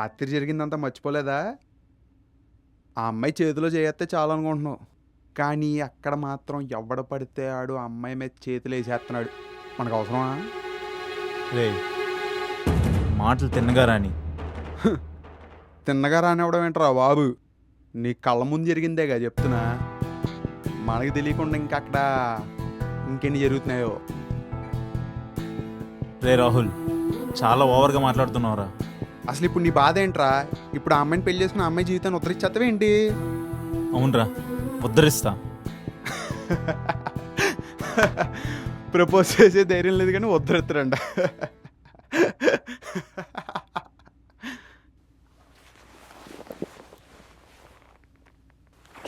రాత్రి జరిగిందంతా మర్చిపోలేదా? ఆ అమ్మాయి చేతిలో చేయేస్తే చాలనుకుంటున్నావు. కానీ అక్కడ మాత్రం ఎవడ పడితే ఆడు ఆ అమ్మాయి మీద చేతులు వేసేస్తున్నాడు. మనకు అవసరమా? రే మాటలు తిన్నగా రాని. తిన్నగా రానివ్వడం ఏంట్రా బాబు? నీ కళ్ళ ముందు జరిగిందేగా చెప్తున్నా. మనకి తెలియకుండా ఇంకా అక్కడ ఇంకెన్ని జరుగుతున్నాయో. రే రాహుల్, చాలా ఓవర్గా మాట్లాడుతున్నావురా. అసలు ఇప్పుడు నీ బాధ ఏంట్రా? ఇప్పుడు ఆ అమ్మాయిని పెళ్లి చేసుకుని ఆ అమ్మాయి జీవితాన్ని ఉద్ధరించేస్తావేంటి? అవునరా, ఉద్ధరిస్తా. ప్రపోజ్ చేసే ధైర్యం లేదు కానీ ఉద్ధరిస్తారంట.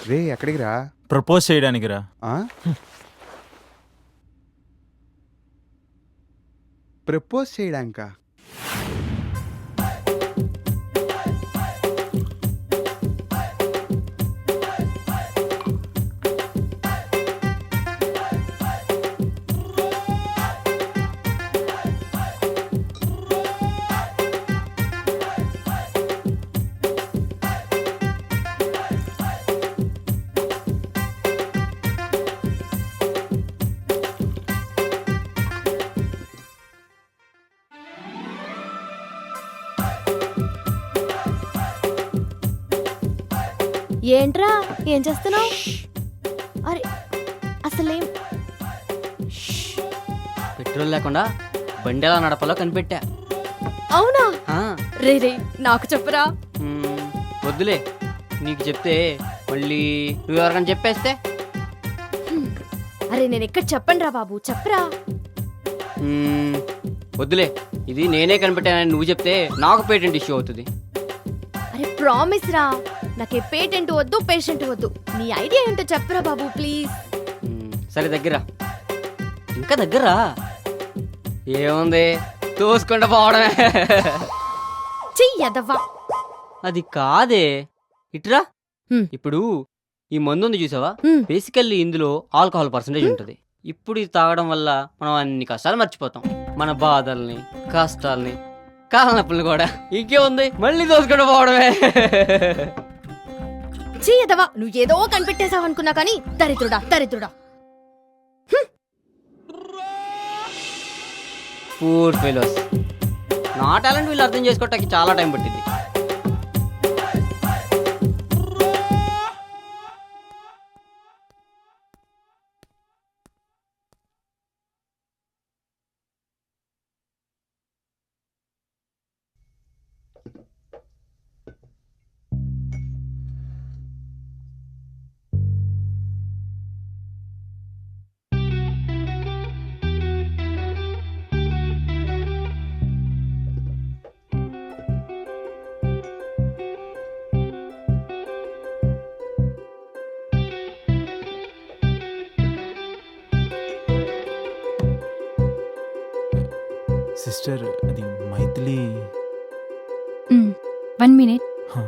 రే ఎక్కడికి రా? ప్రపోజ్ చేయడానికి రా. ప్రపోజ్ చేయడానికా? ఏంట్రా ఏం చేస్తున్నావు? అరే అసలేం పెట్రోల్ లేకుండా బండి ఎలా నడపాలో కనిపెట్టా. అవునా? ఆ, రే రే నాకు చెప్పురా. వద్దులే, నీకు చెప్తే మళ్ళీ నువ్వు ఎవరికైనా చెప్పేస్తే. అరే నేను ఎక్కడ చెప్పండి రా బాబు, చెప్పరా. వద్దులే, ఇది నేనే కనిపెట్టానని నువ్వు చెప్తే నాకు పేటెంట్ ఇష్యూ అవుతుంది. అరే ప్రామిస్ రా, నాకే పేటెంట్ వద్దు పేషెంట్ వద్దు. నీ ఐడియా ఏంటో చెప్పరా బాబు ప్లీజ్. సరే దగ్గర ఇంకా దగ్గర ఏముంది, తోసుకుంటూ పోవడమే. చెయ్యదవ్వా. అది కాదే, ఇట్రా. హ్మ్. ఇప్పుడు ఈ మందు ఉంది చూసావా, హ్మ్. బేసికల్లీ ఇందులో ఆల్కహాల్ పర్సంటేజ్ ఉంటుంది. ఇప్పుడు ఇది తాగడం వల్ల మనం అన్ని కష్టాలు మర్చిపోతాం, మన బాధల్ని కష్టాల్ని కాళ్ళనొప్పుల్ని కూడా. ఇంకేముంది, మళ్ళీ దోసుకుంటూ పోవడమే. చెయ్యదవ్వా, నువ్వు ఏదో కనిపెట్టేశావు అనుకున్నా కానీ దరిద్రుడా దరిద్రుడా. Poor fellows. నా టాలెంట్ వీళ్ళు అర్థం చేసుకోవటానికి చాలా టైం పట్టింది. సిస్టర్, అది మైథిలి. 1 minute. హ.